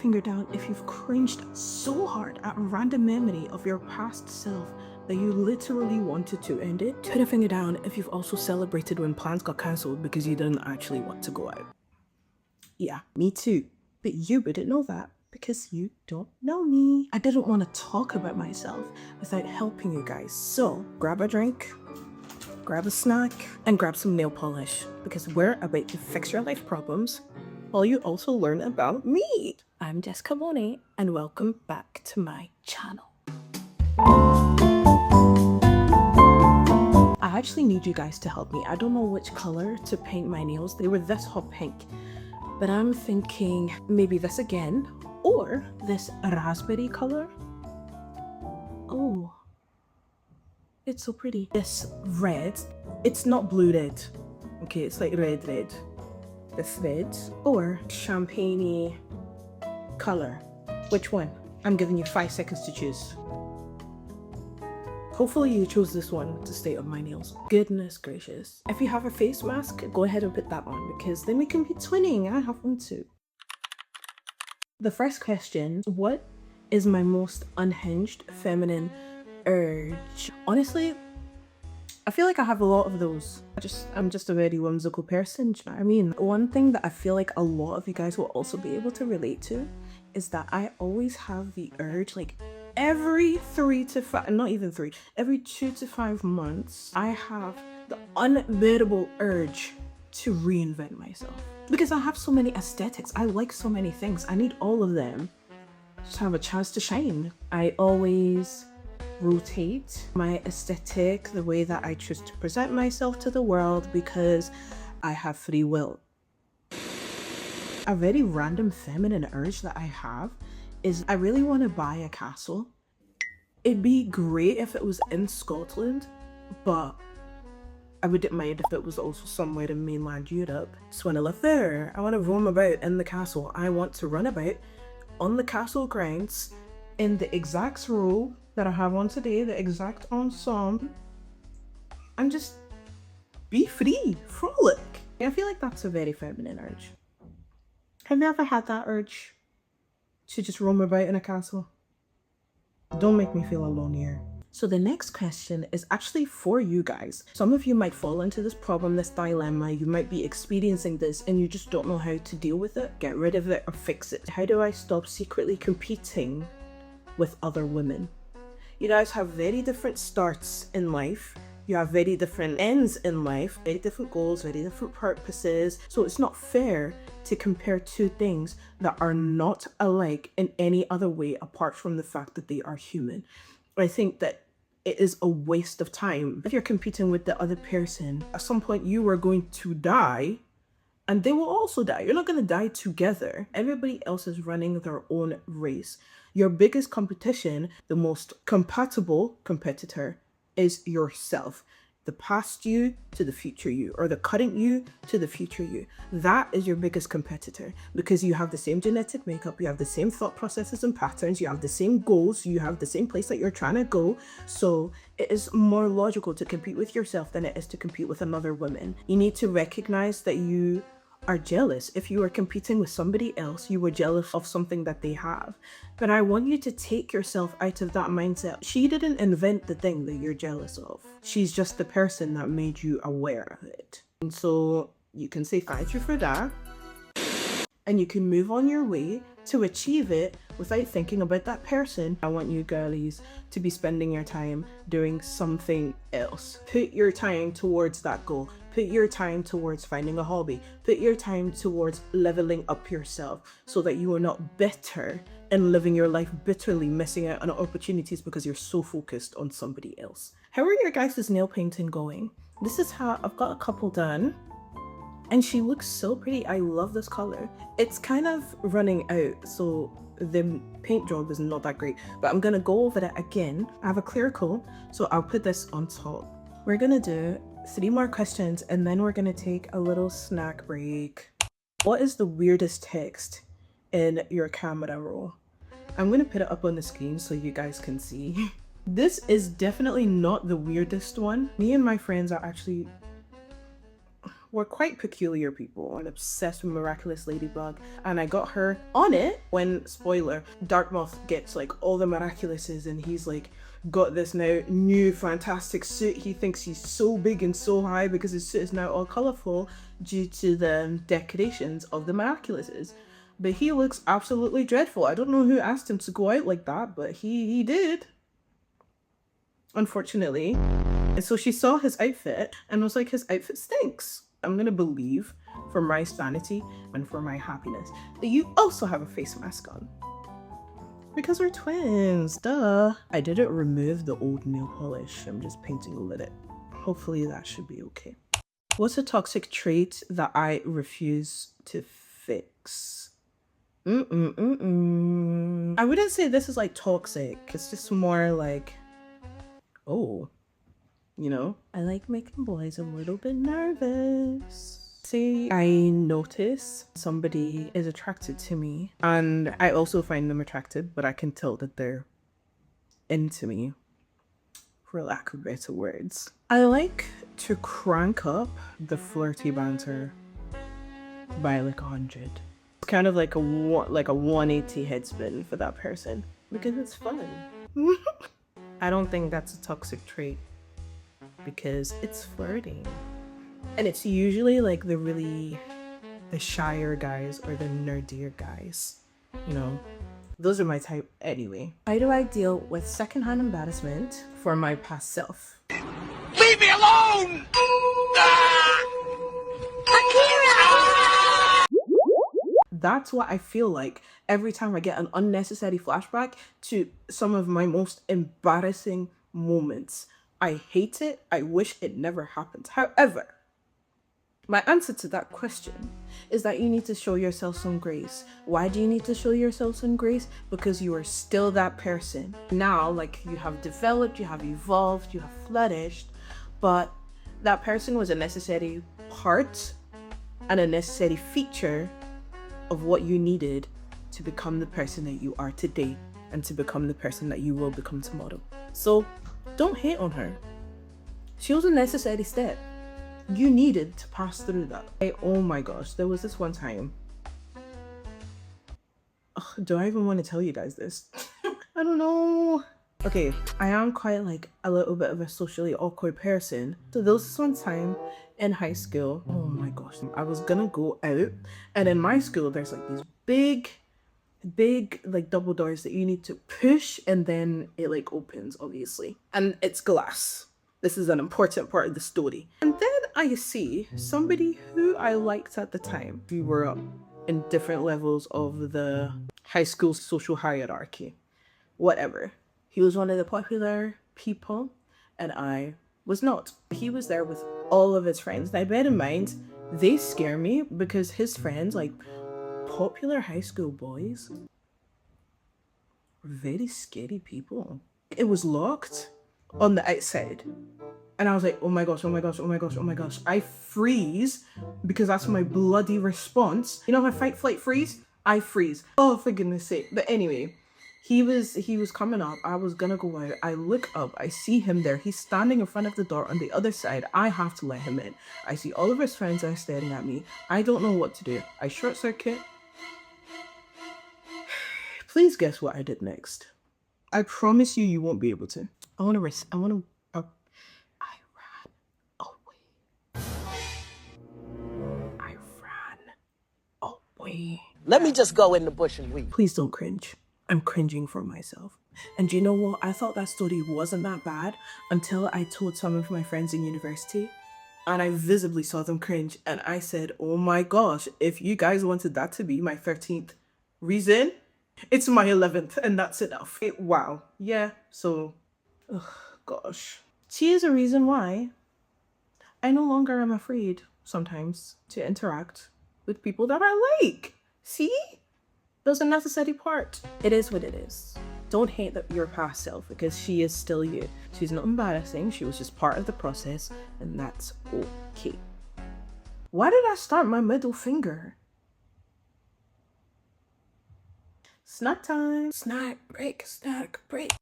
finger down if you've cringed so hard at a random memory of your past self that you literally wanted to end it. Put a finger down if you've also celebrated when plans got cancelled because you didn't actually want to go out. Yeah, me too. But you wouldn't know that because you don't know me. I didn't want to talk about myself without helping you guys. So grab a drink, grab a snack, and grab some nail polish because we're about to fix your life problems while you also learn about me. I'm Jessiembungu and welcome back to my channel. I actually need you guys to help me. I don't know which color to paint my nails. They were this hot pink, but I'm thinking maybe this again or this raspberry color. Oh, it's so pretty. This red, it's not blue red. Okay, it's like red. This red or champagne color. Which one? I'm giving you 5 seconds to choose. Hopefully you chose this one to stay on my nails. Goodness gracious. If you have a face mask, go ahead and put that on because then we can be twinning. I have one too. The first question, what is my most unhinged feminine urge? Honestly, I feel like I have a lot of those. I'm just a very whimsical person, do you know what I mean? One thing that I feel like a lot of you guys will also be able to relate to is that I always have the urge, like every 3 to 5, not even 3, every 2 to 5 months, I have the unbearable urge to reinvent myself. Because I have so many aesthetics, I like so many things, I need all of them to have a chance to shine. I always rotate my aesthetic, the way that I choose to present myself to the world because I have free will. A very random feminine urge that I have is I really want to buy a castle. It'd be great if it was in Scotland, but I wouldn't mind if it was also somewhere in mainland Europe. Just want to live there. I want to roam about in the castle. I want to run about on the castle grounds in the exact robe that I have on today, the exact ensemble, and just be free, frolic. I feel like that's a very feminine urge. Have you ever had that urge to just roam about in a castle? Don't make me feel alone here. So the next question is actually for you guys. Some of you might fall into this problem, this dilemma. You might be experiencing this and you just don't know how to deal with it, get rid of it, or fix it. How do I stop secretly competing with other women? You guys have very different starts in life. You have very different ends in life, very different goals, very different purposes. So it's not fair to compare two things that are not alike in any other way apart from the fact that they are human. I think that it is a waste of time. If you're competing with the other person, at some point you are going to die and they will also die. You're not going to die together. Everybody else is running their own race. Your biggest competition, the most compatible competitor, is yourself. The past you to the future you, or the current you to the future you. That is your biggest competitor because you have the same genetic makeup, you have the same thought processes and patterns, you have the same goals, you have the same place that you're trying to go. So it is more logical to compete with yourself than it is to compete with another woman. You need to recognize that you are jealous. If you are competing with somebody else, you were jealous of something that they have. But I want you to take yourself out of that mindset. She didn't invent the thing that you're jealous of. She's just the person that made you aware of it. And so you can say thank you for that. And you can move on your way to achieve it without thinking about that person. I want you girlies to be spending your time doing something else. Put your time towards that goal. Put your time towards finding a hobby. Put your time towards leveling up yourself so that you are not bitter and living your life bitterly, missing out on opportunities because you're so focused on somebody else. How are your guys' nail painting going? This is how I've got a couple done. And she looks so pretty. I love this color. It's kind of running out, so the paint job is not that great, but I'm gonna go over that again. I have a clear coat, so I'll put this on top. We're gonna do 3 more questions and then we're gonna take a little snack break. What is the weirdest text in your camera roll? I'm gonna put it up on the screen so you guys can see. This is definitely not the weirdest one. Me and my friends are actually were quite peculiar people and obsessed with Miraculous Ladybug. And I got her on it when, spoiler, Dartmouth gets like all the Miraculouses and he's like got this now new fantastic suit. He thinks he's so big and so high because his suit is now all colourful due to the decorations of the Miraculouses. But he looks absolutely dreadful. I don't know who asked him to go out like that, but he did, unfortunately. And so she saw his outfit and was like, his outfit stinks. I'm gonna believe, for my sanity and for my happiness, that you also have a face mask on. Because we're twins, duh. I didn't remove the old nail polish. I'm just painting over it. Hopefully that should be okay. What's a toxic trait that I refuse to fix? I wouldn't say this is like toxic. It's just more like, oh, you know, I like making boys a little bit nervous. Say I notice somebody is attracted to me and I also find them attractive, but I can tell that they're into me, for lack of better words. I like to crank up the flirty banter by like 100. It's kind of like a 180 head spin for that person because it's fun. I don't think that's a toxic trait because it's flirting. And it's usually like the shyer guys or the nerdier guys, you know. Those are my type anyway. How do I deal with secondhand embarrassment for my past self? Leave me alone! That's what I feel like every time I get an unnecessary flashback to some of my most embarrassing moments. I hate it. I wish it never happened. However, my answer to that question is that you need to show yourself some grace. Why do you need to show yourself some grace? Because you are still that person. Now, like, you have developed, you have evolved, you have flourished, but that person was a necessary part and a necessary feature of what you needed to become the person that you are today and to become the person that you will become tomorrow. So don't hate on her. She was a necessary step. You needed to pass through that. Oh my gosh, there was this one time. Ugh, do I even want to tell you guys this? I don't know. Okay, I am quite like a little bit of a socially awkward person. So there was this one time in high school. Oh my gosh, I was gonna go out, and in my school there's like these big like double doors that you need to push and then it like opens, obviously, and it's glass. This is an important part of the story. And then I see somebody who I liked at the time. We were up in different levels of the high school social hierarchy, whatever. He was one of the popular people and I was not. He was there with all of his friends. Now bear in mind, they scare me because his friends, like popular high school boys, were very scary people. It was locked on the outside. And I was like, oh my gosh, oh my gosh, oh my gosh, oh my gosh. I freeze because that's my bloody response. You know how fight, flight, freeze? I freeze. Oh, for goodness sake. But anyway, he was coming up. I was gonna go out. I look up. I see him there. He's standing in front of the door on the other side. I have to let him in. I see all of his friends are staring at me. I don't know what to do. I short circuit. Please guess what I did next. I promise you won't be able to. I ran away. Let me just go in the bush and weep. Please don't cringe. I'm cringing for myself. And you know what? I thought that story wasn't that bad until I told some of my friends in university and I visibly saw them cringe. And I said, oh my gosh, if you guys wanted that to be my 13th reason, it's my 11th and that's enough. Wow. Yeah. So, gosh. She is a reason why I no longer am afraid sometimes to interact with people that I like. See? There's a necessary part. It is what it is. Don't hate your past self because she is still you. She's not embarrassing. She was just part of the process and that's okay. Why did I start my middle finger? Snack time. Snack break, snack break.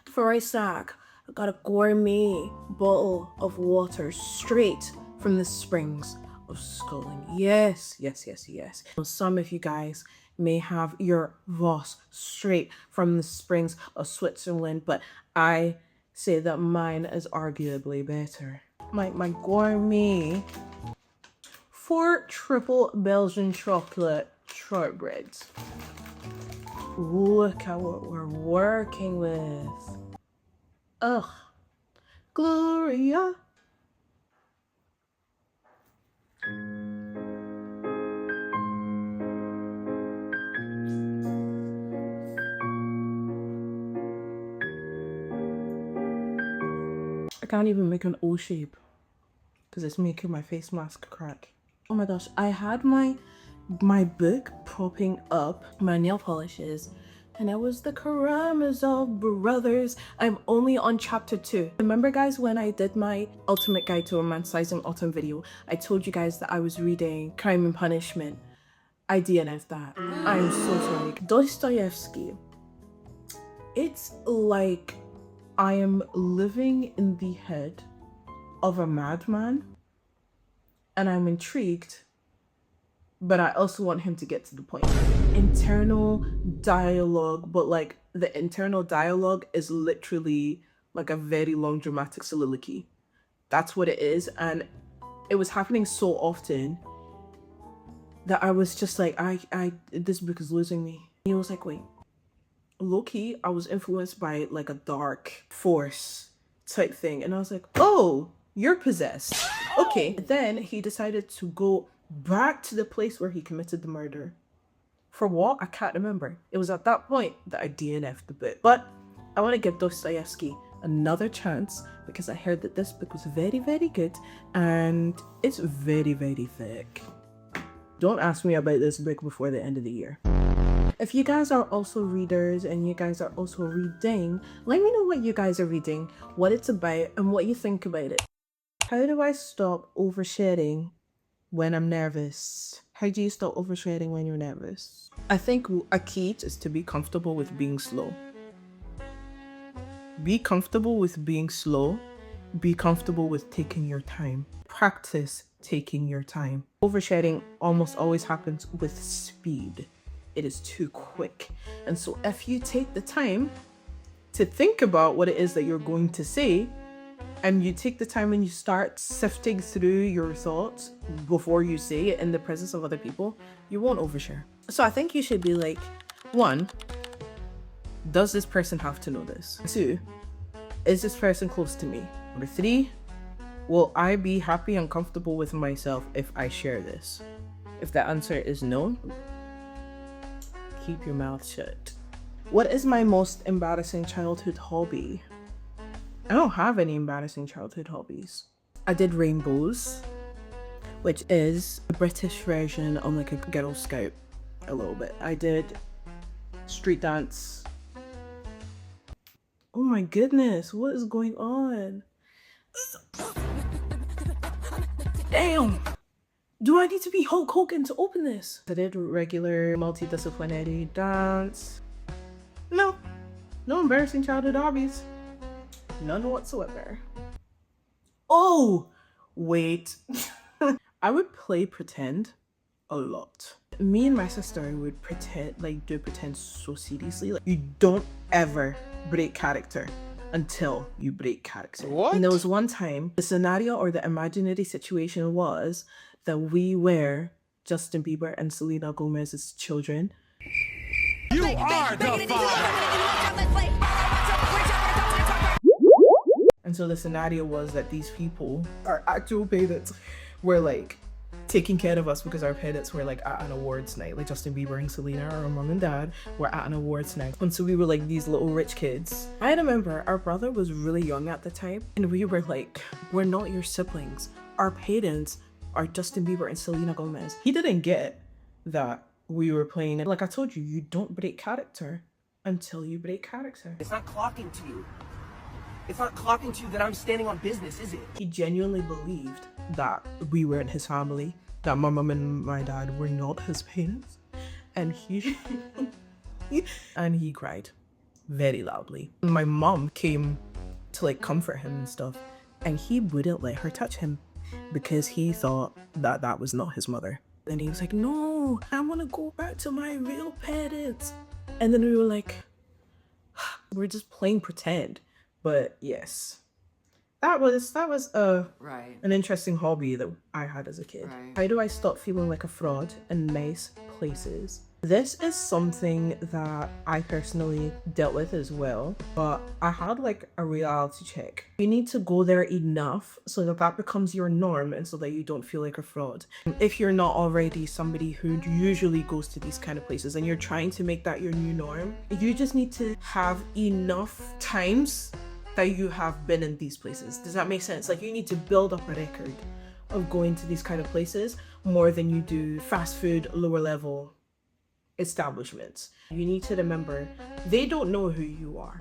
For a snack, I got a gourmet bottle of water straight from the springs of Scotland. Yes, yes, yes, yes. Some of you guys may have your Voss straight from the springs of Switzerland, but I say that mine is arguably better. My gourmet 4 triple Belgian chocolate shortbreads. Look at what we're working with. Ugh. Gloria. I can't even make an O shape because it's making my face mask crack. Oh my gosh, I had my book propping up my nail polishes and it was the Karamazov Brothers. I'm only on chapter 2. Remember guys, when I did my ultimate guide to romanticizing autumn video, I told you guys that I was reading Crime and Punishment. I DNF'd that. I'm so sorry. Dostoevsky. It's like I am living in the head of a madman and I'm intrigued, but I also want him to get to the point. Internal dialogue, but like the internal dialogue is literally like a very long dramatic soliloquy. That's what it is. And it was happening so often that I was just like, this book is losing me. And he was like, wait, low-key, I was influenced by like a dark force type thing. And I was like, oh, you're possessed. Okay. Then he decided to go back to the place where he committed the murder. For what? I can't remember. It was at that point that I DNF'd the book. But I want to give Dostoevsky another chance because I heard that this book was very, very good and it's very, very thick. Don't ask me about this book before the end of the year. If you guys are also readers and you guys are also reading, let me know what you guys are reading, what it's about, and what you think about it. How do I stop oversharing when I'm nervous? How do you stop oversharing when you're nervous? I think a key is to be comfortable with being slow. Be comfortable with being slow. Be comfortable with taking your time. Practice taking your time. Oversharing almost always happens with speed. It is too quick. And so if you take the time to think about what it is that you're going to say, and you take the time and you start sifting through your thoughts before you say it in the presence of other people, you won't overshare. So I think you should be like, 1, does this person have to know this? 2, is this person close to me? Number 3, will I be happy and comfortable with myself if I share this? If the answer is no, keep your mouth shut. What is my most embarrassing childhood hobby? I don't have any embarrassing childhood hobbies. I did rainbows, which is a British version of like a Girl Scout a little bit. I did street dance. Oh my goodness, what is going on? Damn! Do I need to be Hulk Hogan to open this? I did regular multidisciplinary dance. No embarrassing childhood hobbies. None whatsoever. Oh, wait. I would play pretend a lot. Me and my sister would do pretend so seriously. Like, you don't ever break character until you break character. What? And there was one time, the scenario or the imaginary situation was that we were Justin Bieber and Selena Gomez's children. You are the father! And so the scenario was that these people, our actual parents, were like taking care of us because our parents were like at an awards night. Like Justin Bieber and Selena, our mom and dad, were at an awards night. And so we were like these little rich kids. I remember our brother was really young at the time and we were like, we're not your siblings. Our parents are Justin Bieber and Selena Gomez. He didn't get that we were playing it. Like I told you, you don't break character until you break character. It's not clocking to you. It's not clocking to you that I'm standing on business, is it? He genuinely believed that we were in his family, that my mom and my dad were not his parents. And he cried very loudly. My mom came to like comfort him and stuff, and he wouldn't let her touch him. because he thought that that was not his mother. And he was like, no, I want to go back to my real parents. And then we were like, we're just playing pretend. But yes, that was an interesting hobby that I had as a kid. How do I stop feeling like a fraud in nice places? This is something that I personally dealt with as well, but I had like a reality check. You need to go there enough so that that becomes your norm and so that you don't feel like a fraud. If you're not already somebody who usually goes to these kind of places and you're trying to make that your new norm, you just need to have enough times that you have been in these places. Does that make sense? Like, you need to build up a record of going to these kind of places more than you do fast food, lower level establishments. You need to remember, they don't know who you are.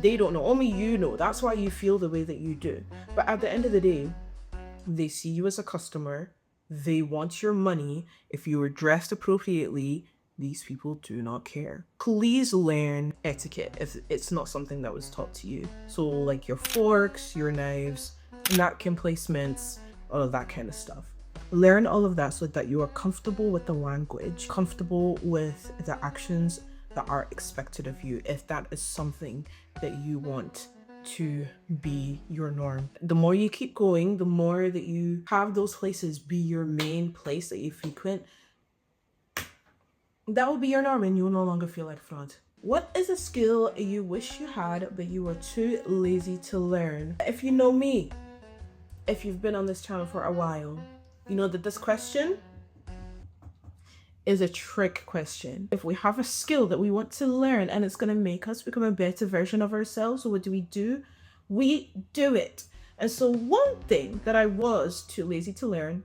They don't know, only you know. That's why you feel the way that you do. But at the end of the day, they see you as a customer. They want your money. If you were dressed appropriately, these people do not care. Please learn etiquette if it's not something that was taught to you. So like your forks, your knives, napkin placements, all of that kind of stuff. Learn all of that so that you are comfortable with the language, comfortable with the actions that are expected of you, if that is something that you want to be your norm. The more you keep going, the more that you have those places be your main place that you frequent, that will be your norm and you will no longer feel like fraud. What is a skill you wish you had but you were too lazy to learn? If you know me, if you've been on this channel for a while, you know that this question is a trick question. If we have a skill that we want to learn and it's going to make us become a better version of ourselves, what do? We do it. And so one thing that I was too lazy to learn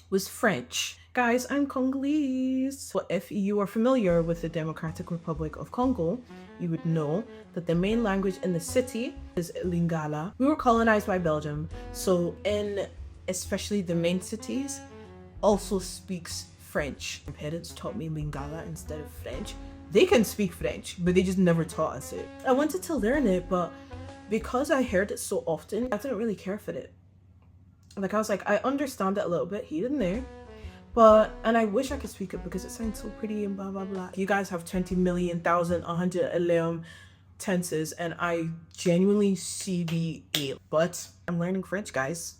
was French. Guys, I'm Congolese. So if you are familiar with the Democratic Republic of Congo, you would know that the main language in the city is Lingala. We were colonized by Belgium, so in especially the main cities also speaks French. My parents taught me Lingala instead of French. They can speak French, but they just never taught us it. I wanted to learn it, but because I heard it so often, I didn't really care for it. Like, I was like, I understand it a little bit here and there, and I wish I could speak it because it sounds so pretty and blah, blah, blah. You guys have 20,000,111 tenses, and I genuinely see the A. But I'm learning French, guys.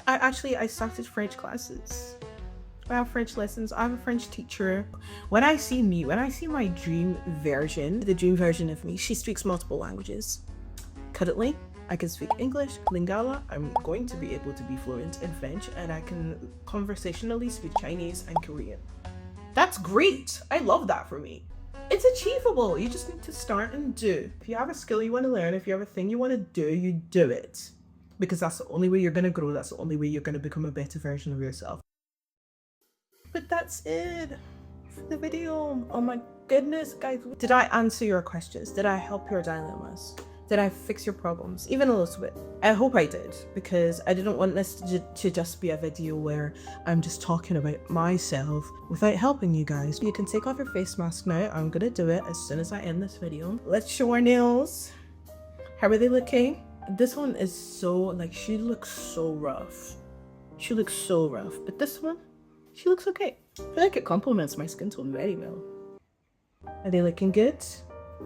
I started French classes. I have French lessons. I have a French teacher. When I see my dream version, the dream version of me, she speaks multiple languages. Currently, I can speak English, Lingala. I'm going to be able to be fluent in French, and I can conversationally speak Chinese and Korean. That's great. I love that for me. It's achievable. You just need to start and do. If you have a skill you want to learn, if you have a thing you want to do, you do it. Because that's the only way you're going to grow. That's the only way you're going to become a better version of yourself. But that's it for the video. Oh my goodness, guys. Did I answer your questions? Did I help your dilemmas? Did I fix your problems? Even a little bit. I hope I did, because I didn't want this to just be a video where I'm just talking about myself without helping you guys. You can take off your face mask now. I'm gonna do it as soon as I end this video. Let's show our nails. How are they looking? This one is so, like, she looks so rough. She looks so rough. But this one, she looks okay. I feel like it complements my skin tone very well. Are they looking good?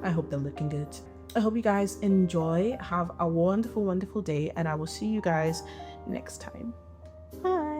I hope they're looking good. I hope you guys enjoy. Have a wonderful, wonderful day, and I will see you guys next time. Bye.